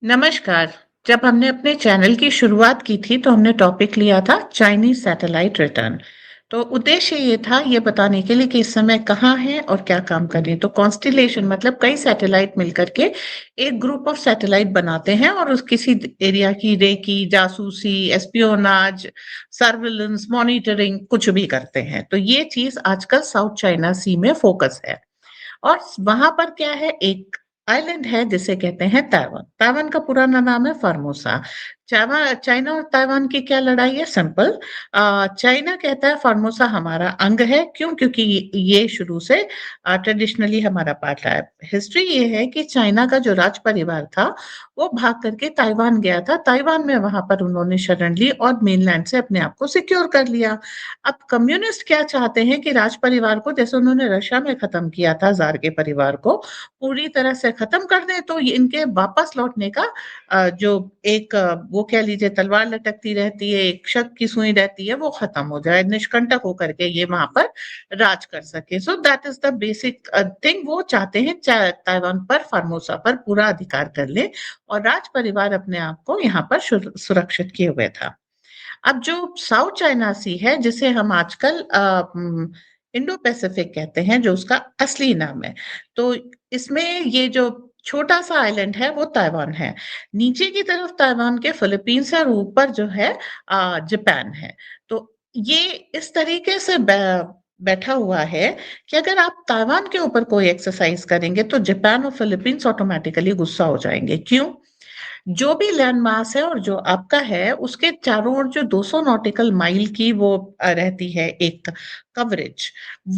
नमस्कार। जब हमने अपने चैनल की शुरुआत की थी तो हमने टॉपिक लिया था चाइनीज सैटेलाइट रिटर्न। तो उद्देश्य ये था ये बताने के लिए कि इस समय कहाँ है और क्या काम कर रही है। तो कॉन्स्टिलेशन मतलब कई सैटेलाइट मिलकर के एक ग्रुप ऑफ सैटेलाइट बनाते हैं और उस किसी एरिया की रेकी जासूसी एस्पियोनाज सर्विलेंस मॉनिटरिंग कुछ भी करते हैं। तो ये चीज आजकल साउथ चाइना सी में फोकस है। और वहां पर क्या है, एक आइलैंड है जिसे कहते हैं ताइवान। ताइवान का पुराना नाम है फार्मोसा। चाइना और ताइवान की क्या लड़ाई है? सिंपल। चाइना कहता है फार्मोसा हमारा अंग है। क्यों? क्योंकि ये शुरू से ट्रेडिशनली हमारा पार्ट रहा है। हिस्ट्री ये है कि चाइना का जो राज परिवार था वो भाग करके ताइवान गया था। ताइवान में वहां पर उन्होंने शरण ली और मेनलैंड से अपने आप को सिक्योर कर लिया। अब कम्युनिस्ट क्या चाहते हैं कि राज परिवार को, जैसे उन्होंने रशिया में खत्म किया था जार के परिवार को, पूरी तरह से खत्म कर दें। तो इनके वापस लौटने का जो एक वो कह लीजिए तलवार लटकती रहती है, एक शक की सुई रहती है, वो खत्म हो जाए, निष्कंटक होकर के ये वहां पर राज कर सके। So that is the basic thing. वो चाहते हैं ताइवान पर, फार्मोसा पर पूरा अधिकार कर ले और राज परिवार अपने आप को यहाँ पर सुरक्षित किए हुए था। अब जो साउथ चाइना सी है जिसे हम आजकल इंडो पैसिफिक कहते हैं, जो उसका असली नाम है, तो इसमें ये जो छोटा सा आइलैंड है वो ताइवान है। नीचे की तरफ ताइवान के फिलीपींस है और ऊपर जो है जापान है। तो ये इस तरीके से बैठा हुआ है कि अगर आप ताइवान के ऊपर कोई एक्सरसाइज करेंगे तो जापान और फिलीपींस ऑटोमेटिकली गुस्सा हो जाएंगे। क्यों? जो भी लैंड मास है और जो आपका है उसके चारों ओर जो 200 नॉटिकल माइल की वो रहती है एक कवरेज,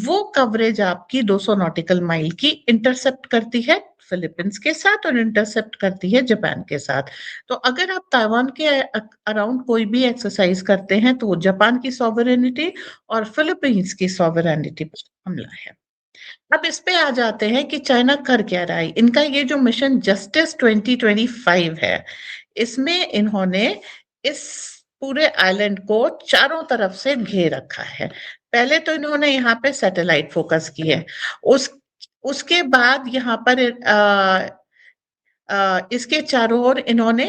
वो कवरेज आपकी 200 नॉटिकल माइल की इंटरसेप्ट करती है फिलीपींस के साथ और इंटरसेप्ट करती है जापान के साथ। तो अगर आप ताइवान के अराउंड कोई भी एक्सरसाइज करते हैं तो वो जापान की सॉवरेनिटी और फिलीपींस की सॉवरेनिटी पर हमला है। अब इस पे आ जाते हैं कि चाइना कर क्या रहा है। इनका ये जो मिशन जस्टिस 2025 है, इसमें इन्होंने इस पूरे आइलैंड को चारों तरफ से घेर रखा है। पहले तो इन्होंने यहाँ पे सैटेलाइट फोकस किए, उस उसके बाद यहाँ पर इसके चारों ओर इन्होंने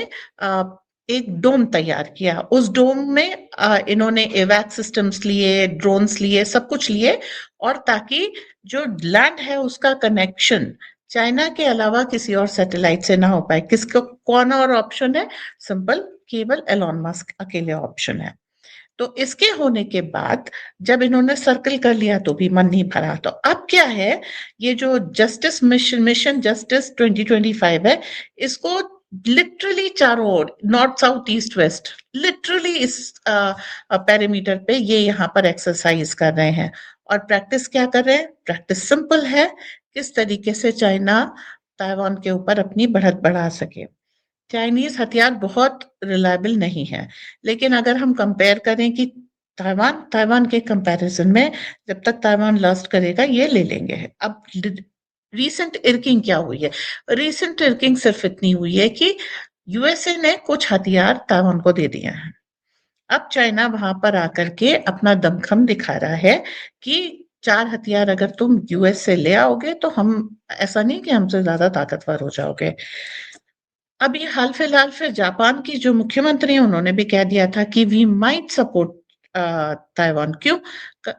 एक डोम तैयार किया। उस डोम में इन्होंने एवैक सिस्टम्स लिए, ड्रोन्स लिए, सब कुछ लिए, और ताकि जो लैंड है उसका कनेक्शन चाइना के अलावा किसी और सैटेलाइट से ना हो पाए। किसको कौन और ऑप्शन है? सिंपल, केवल एलॉन मस्क अकेले ऑप्शन है। तो इसके होने के बाद जब इन्होंने सर्कल कर लिया तो भी मन नहीं भरा। तो अब क्या है, ये जो जस्टिस मिशन जस्टिस 2025 है, इसको लिटरली चारों ओर, north south east west, literally इस पैरामीटर पे ये यहाँ पर एक्सरसाइज कर रहे हैं। और प्रैक्टिस क्या कर रहे हैं? प्रैक्टिस सिंपल है, किस तरीके से चाइना ताइवान के ऊपर अपनी बढ़त बढ़ा सके। चाइनीज हथियार बहुत रिलायबल नहीं है, लेकिन अगर हम कंपेयर करें कि ताइवान ताइवान के कंपैरिजन में, जब तक ताइवान लास्ट करेगा ये ले लेंगे। अब रीसेंट इर्किंग क्या हुई है? रीसेंट इर्किंग सिर्फ इतनी हुई है कि यूएसए ने कुछ हथियार ताइवान को दे दिए हैं। अब चाइना वहां पर आकर के अपना दमखम दिखा रहा है कि 4 हथियार अगर तुम यूएस से ले आओगे तो हम, ऐसा नहीं कि हमसे ज्यादा ताकतवर हो जाओगे। अभी हाल फिलहाल फिर जापान की जो मुख्यमंत्री है उन्होंने भी कह दिया था कि वी माइट सपोर्ट ताइवान। क्यों?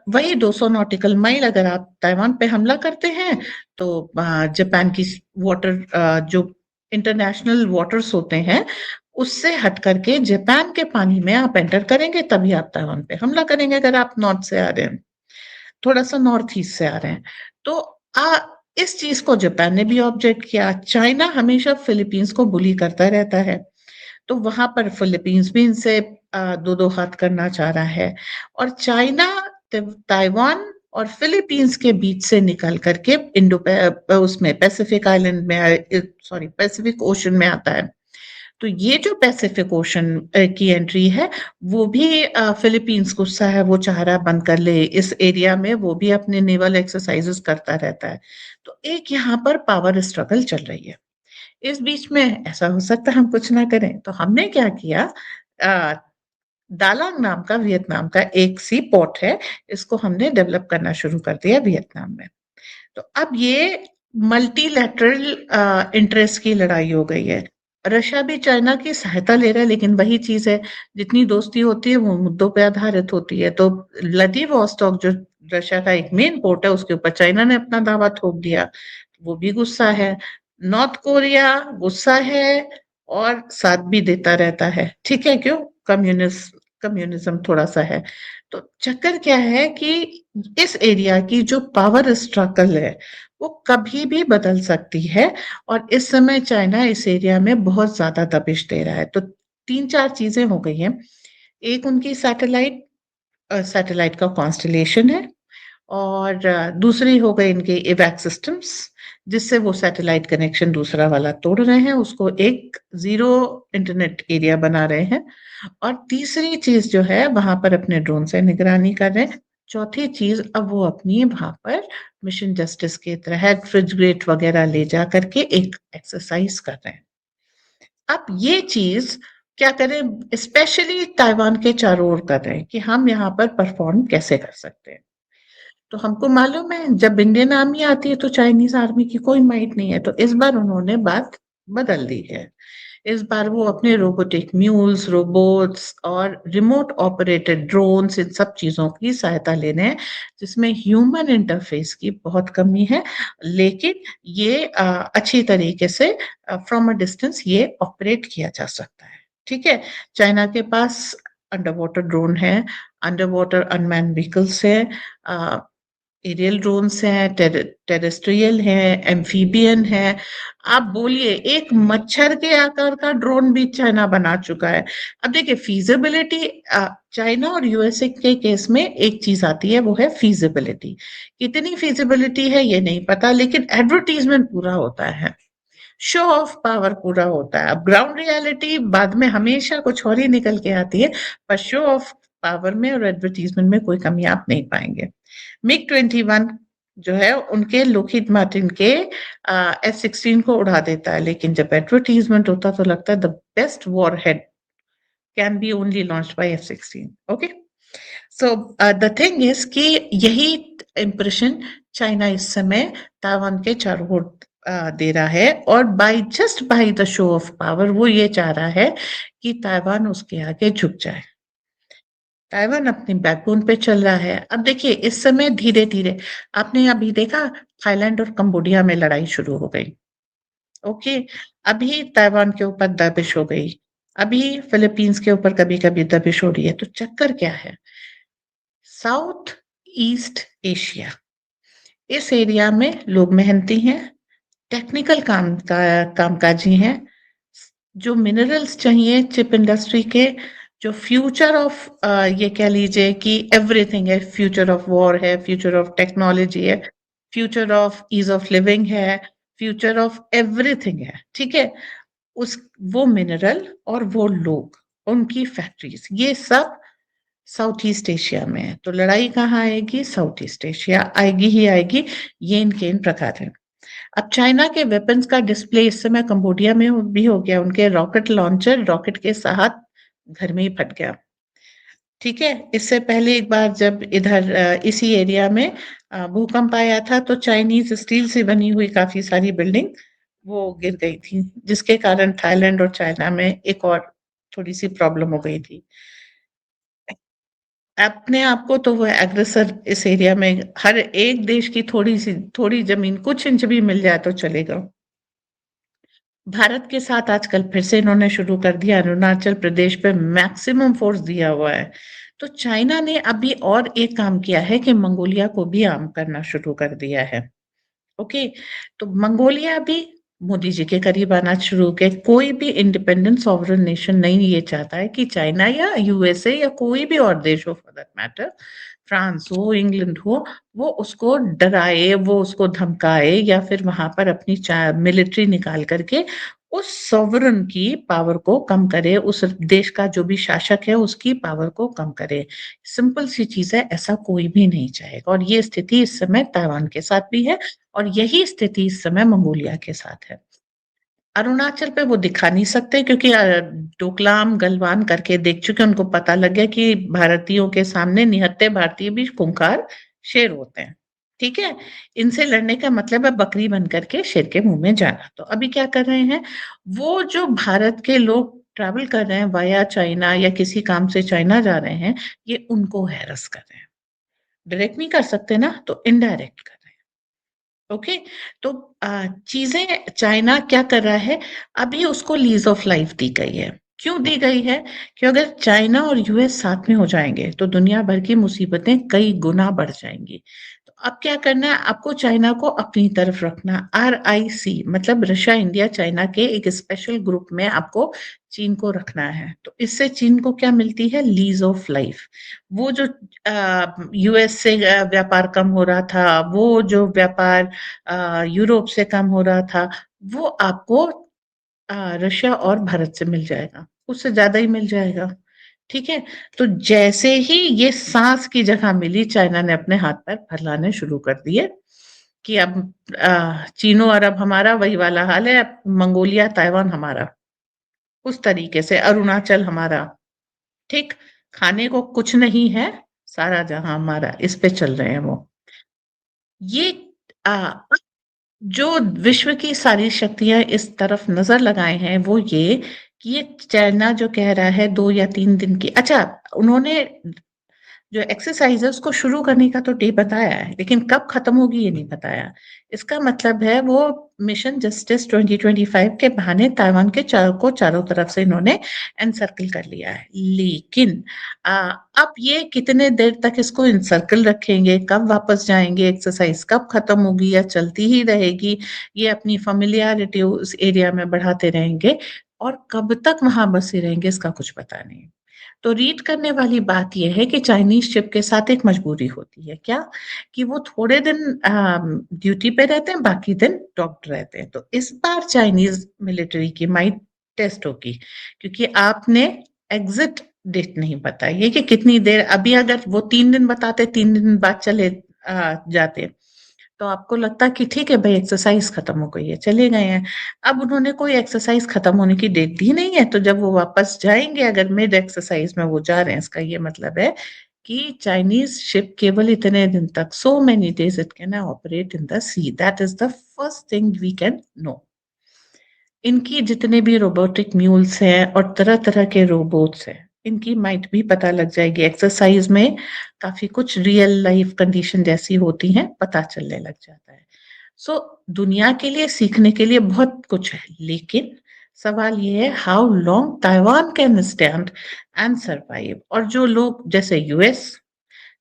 वही 200 नॉटिकल माइल अगर आप ताइवान पे हमला करते हैं तो जापान की वाटर, जो इंटरनेशनल वाटर्स होते हैं, उससे हट करके जापान के पानी में आप एंटर करेंगे तभी आप ताइवान पे हमला करेंगे। अगर आप नॉर्थ से आ रहे हैं, थोड़ा सा नॉर्थ ईस्ट से आ रहे हैं, तो इस चीज को जापान ने भी ऑब्जेक्ट किया। चाइना हमेशा फिलीपींस को बुली करता रहता है, तो वहां पर फिलीपींस भी इनसे दो दो हाथ करना चाह रहा है। और चाइना ताइवान और फिलीपींस के बीच से निकल करके उसमें पैसिफिक आइलैंड में, सॉरी पैसिफिक ओशन में आता है। तो ये जो पैसिफिक ओशन की एंट्री है, वो भी फिलीपींस गुस्सा है, वो चाह रहा है बंद कर ले इस एरिया में, वो भी अपने नेवल एक्सरसाइजेस करता रहता है। तो एक यहाँ पर पावर स्ट्रगल चल रही है। इस बीच में ऐसा हो सकता है हम कुछ ना करें, तो हमने क्या किया, अ, दालांग नाम का वियतनाम का एक सी पोर्ट है, इसको हमने डेवलप करना शुरू कर दिया वियतनाम में। तो अब ये मल्टीलैटरल इंटरेस्ट की लड़ाई हो गई है। रशिया भी चाइना की सहायता ले रहा है, लेकिन वही चीज़ है, जितनी दोस्ती होती है वो मुद्दों पे आधारित होती है। तो व्लादिवोस्टॉक जो रशिया का एक मेन पोर्ट है, उसके ऊपर चाइना ने अपना दावा थोप दिया, वो भी गुस्सा है। नॉर्थ कोरिया गुस्सा है और साथ भी देता रहता है, ठीक है? क्यों? कम्युनिज्म थोड़ा-सा है। तो चक्कर क्या है कि इस एरिया की जो पावर स्ट्रगल है, वो कभी भी बदल सकती है और इस समय चाइना इस एरिया में बहुत ज़्यादा दबिश दे रहा है। तो 3-4 चीज़ें हो गई हैं। एक उनकी सैटेलाइट का कॉन्स्टेलेशन है और दूसरी हो गई इनके इवैक सिस्टम्स, जिससे वो सैटेलाइट कनेक्शन दूसरा वाला तोड़ रहे हैं, उसको एक ज़ीरो इंटरनेट एरिया बना रहे हैं और तीसरी चीज़ जो है वहाँ पर अपने ड्रोन से निगरानी कर रहे हैं। चौथी चीज़ अब वो अपनी वहाँ पर मिशन जस्टिस के तहत फ्रिजग्रेट वगैरह ले जा कर के एक एक्सरसाइज़ कर रहे हैं। अब ये चीज़ क्या करें, स्पेशली ताइवान के चारों ओर कर रहे हैं कि हम यहाँ पर परफ़ॉर्म कैसे कर सकते हैं। तो हमको मालूम है जब इंडियन आर्मी आती है तो चाइनीज़ आर्मी की कोई माइट नहीं है, तो इस बार उन्होंने बात बदल दी है। इस बार वो अपने रोबोटिक म्यूल्स, रोबोट्स और रिमोट ऑपरेटेड ड्रोन्स इन सब चीज़ों की सहायता ले रहे हैं, जिसमें ह्यूमन इंटरफेस की बहुत कमी है, लेकिन ये अच्छी तरीके से फ्रॉम अ डिस्टेंस ये ऑपरेट किया जा सकता है, ठीक है? चाइना के पास अंडर वाटर ड्रोन है, अंडर वाटर अनमैन्ड व्हीकल्स है, अ, एरियल ड्रोन्स हैं, टेरेस्ट्रियल हैं, एम्फीबियन है। आप बोलिए एक मच्छर के आकार का ड्रोन भी चाइना बना चुका है। अब देखिए फीजिबिलिटी, चाइना और यूएसए के केस में एक चीज आती है, वो है फीजिबिलिटी। कितनी फीजिबिलिटी है ये नहीं पता, लेकिन एडवर्टीजमेंट पूरा होता है, शो ऑफ पावर पूरा होता है। अब ग्राउंड रियलिटी बाद में हमेशा कुछ और ही निकल के आती है, पर शो ऑफ पावर में और एडवर्टीजमेंट में कोई कमी आप नहीं पाएंगे। मिग 21 जो है उनके लोकहित मार्टिन के F-16 को उड़ा देता है, लेकिन जब एडवर्टीजमेंट होता तो लगता है the best war head can be only launched by F-16। Okay, so the thing is कि यही इंप्रेशन चाइना इस समय ताइवान के चारों ओर दे रहा है और by the show off power वो ये चाह रहा है कि ताइवान उसके आगे झुक जाए। ताइवान अपनी बैकबोन पे चल रहा है। अब देखिए इस समय धीरे-धीरे आपने अभी देखा थाईलैंड और कंबोडिया में लड़ाई शुरू हो गई। ओके, अभी ताइवान के ऊपर दबिश हो गई। अभी फिलीपींस के ऊपर कभी-कभी दबिश हो रही है। तो चक्कर क्या है? साउथ ईस्ट एशिया, इस एरिया में लोग मेहनती हैं, टेक्निकल कामकाजी हैं। जो मिनरल्स चाहिए चिप इंडस्ट्री के, जो फ्यूचर ऑफ ये कह लीजिए कि एवरीथिंग है, फ्यूचर ऑफ वॉर है, फ्यूचर ऑफ टेक्नोलॉजी है, future of ease of living है, फ्यूचर ऑफ एवरीथिंग है, ठीक है? उस वो मिनरल और वो लोग, उनकी फैक्ट्रीज, ये सब साउथ ईस्ट एशिया में है। तो लड़ाई कहाँ आएगी? साउथ ईस्ट एशिया आएगी ही आएगी। ये इनके इन प्रकार है। अब चाइना के वेपन्स का डिस्प्ले इस समय कंबोडिया में भी हो गया। उनके रॉकेट लॉन्चर रॉकेट के साथ घर में ही फट गया, ठीक है? इससे पहले एक बार जब इधर इसी एरिया में भूकंप आया था तो चाइनीज स्टील से बनी हुई काफी सारी बिल्डिंग वो गिर गई थी, जिसके कारण थाईलैंड और चाइना में एक और थोड़ी सी प्रॉब्लम हो गई थी। अपने आप को तो वो एग्रेसर इस एरिया में हर एक देश की थोड़ी जमीन कुछ इंच भी मिल जाए तो चलेगा। भारत के साथ आजकल फिर से इन्होंने शुरू कर दिया, अरुणाचल प्रदेश पे मैक्सिमम फोर्स दिया हुआ है। तो चाइना ने अभी और एक काम किया है कि मंगोलिया को भी आर्म करना शुरू कर दिया है। ओके, तो मंगोलिया भी मोदी जी के करीब आना शुरू हो गया। कोई भी इंडिपेंडेंट सॉवरेन नेशन नहीं ये चाहता है कि चाइना या यूएसए या कोई भी और देश हो फॉर दैट मैटर, फ्रांस हो, इंग्लैंड हो, वो उसको डराए, वो उसको धमकाए या फिर वहां पर अपनी मिलिट्री निकाल करके उस सॉवरेन की पावर को कम करे, उस देश का जो भी शासक है उसकी पावर को कम करे। सिंपल सी चीज है, ऐसा कोई भी नहीं चाहेगा और ये स्थिति इस समय ताइवान के साथ भी है और यही स्थिति इस समय मंगोलिया के साथ है। अरुणाचल पे वो दिखा नहीं सकते क्योंकि डोकलाम गलवान करके देख चुके, उनको पता लग गया कि भारतीयों के सामने निहत्थे भारतीय भी खूंखार शेर होते हैं। ठीक है? इनसे लड़ने का मतलब है बकरी बन करके शेर के मुँह में जाना। तो अभी क्या कर रहे हैं, वो जो भारत के लोग ट्रैवल कर रहे हैं वाया चाइना या किसी काम से चाइना जा रहे हैं, ये उनको हैरेस कर रहे हैं। डायरेक्ट नहीं कर सकते ना, तो इनडायरेक्ट कर रहे हैं। ओके? तो चीज़ें चाइना क्या कर रहा है, अभी उसको लीज़ ऑफ लाइफ दी गई है। क्यों दी गई है? कि अगर चाइना और यूएस साथ में हो जाएँगे, तो दुनिया भर की मुसीबतें कई गुना बढ़ जाएँगी। तो अब क्या करना है, आपको चाइना को अपनी तरफ रखना, आरआईसी मतलब रशिया, इंडिया, चाइना के एक स्पेशल ग्रुप में आपको चीन को रखना है। तो इससे चीन को क्या मिलती है? Lease of life. वो जो यूएस से व्यापार कम हो रहा था, वो जो व्यापार यूरोप से कम हो रहा था, वो आपको रशिया और भारत से मिल जाएगा, उससे ज़्यादा ही मिल जाएगा, ठीक है? तो जैसे ही ये साँस की जगह मिली, चाइना ने अपने हाथ-पैर फैलाने शुरू कर दिए कि अब चीनो अरब हमारा, वही वाला हाल है, अब मंगोलिया, ताइवान हमारा, उस तरीके से अरुणाचल हमारा, ठीक? खाने को कुछ नहीं है, सारा जहाँ हमारा, इस पे चल रहे हैं वो। ये अ, जो विश्व की सारी शक्तियाँ इस तरफ नज़र लगाए हैं, वो ये कि ये चाइना जो कह रहा है 2 या 3 दिन की अच्छा, उन्होंने जो एक्सरसाइज़ है उसको शुरू करने का तो डे बताया है, लेकिन कब खत्म होगी ये नहीं बताया। इसका मतलब है वो मिशन जस्टिस 2025 के बहाने ताइवान के चारों तरफ से इन्होंने एनसर्कल कर लिया है। लेकिन अ, अब ये कितने देर तक इसको एनसर्कल रखेंगे, कब वापस जाएँगे, एक्सरसाइज़ कब खत्म होगी या चलती ही रहेगी, ये अपनी फ़ैमिलियरिटी उस एरिया में बढ़ाते रहेंगे और कब तक वहाँ बसे रहेंगे इसका कुछ पता नहीं। तो रीड करने वाली बात ये है कि चाइनीज़ शिप के साथ एक मजबूरी होती है, क्या? कि वो थोड़े दिन ड्यूटी पे रहते हैं, बाकी दिन डॉक्ड रहते हैं। तो इस बार चाइनीज़ मिलिट्री की माइट टेस्ट होगी, क्योंकि आपने एग्ज़िट डेट नहीं बताई है कि कितनी देर अभी अगर वो 3 दिन बताते, 3 दिन बाद चले जाते। तो आपको लगता कि ठीक है भई एक्सरसाइज़ खत्म हो गई है, चले गए हैं। अब उन्होंने कोई एक्सरसाइज़ खत्म होने की डेट दी नहीं है, तो जब वो वापस जाएँगे अगर मिड एक्सरसाइज़ में वो जा रहे हैं, इसका ये मतलब है कि चाइनीज़ शिप केवल इतने दिन तक so many days it can operate in the sea, that is the first thing we can know. इनकी जितने भी रोबोटिक म्यूल्स हैं और तरह-तरह के रोबोट्स हैं, इनकी माइट भी पता लग जाएगी। एक्सरसाइज़ में काफ़ी कुछ रियल लाइफ़ कंडीशन जैसी होती हैं, पता चलने लग जाता है। सो दुनिया के लिए सीखने के लिए बहुत कुछ है, लेकिन सवाल ये है how long Taiwan can stand and survive और जो लोग जैसे यूएस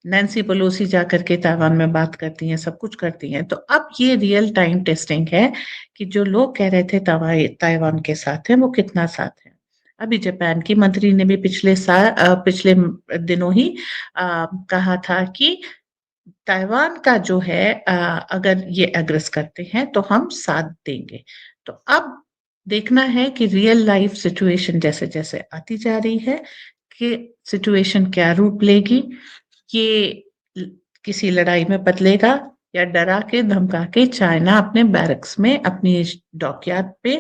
नैन्सी पेलोसी जाकर के ताइवान में बात करती हैं, सब कुछ करती हैं। तो अब ये रियल टाइम टेस्टिंग है कि जो लोग कह रहे थे ताइवान के साथ हैं, वो कितना साथ हैं। अभी जापान की मंत्री ने भी पिछले दिनों ही कहा था कि ताइवान का जो है अगर ये एग्रेस करते हैं, तो हम साथ देंगे। तो अब देखना है कि रियल लाइफ सिचुएशन जैसे-जैसे आती जा रही है, कि सिचुएशन क्या रूप लेगी। ये ल किसी लड़ाई में बदलेगा या डरा के, धमका के चाइना अपने बैरक्स में, अपनी डॉकयार्ड पे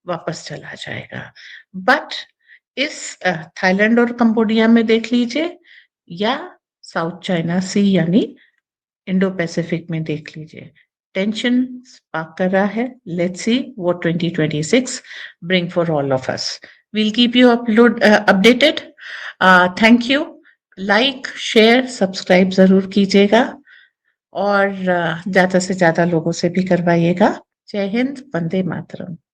वापस चला जाएगा। बट इस थाईलैंड और कंबोडिया में देख लीजिए या साउथ चाइना सी यानी इंडो पैसिफिक में देख लीजिए। टेंशन स्पार्क कर रहा है। Let's see what 2026 bring for all of us. We'll keep you updated. Thank you. Like, share, subscribe ज़रूर कीजिएगा और ज़्यादा से ज़्यादा लोगों से भी करवाइएगा। जय हिंद, वंदे मातरम।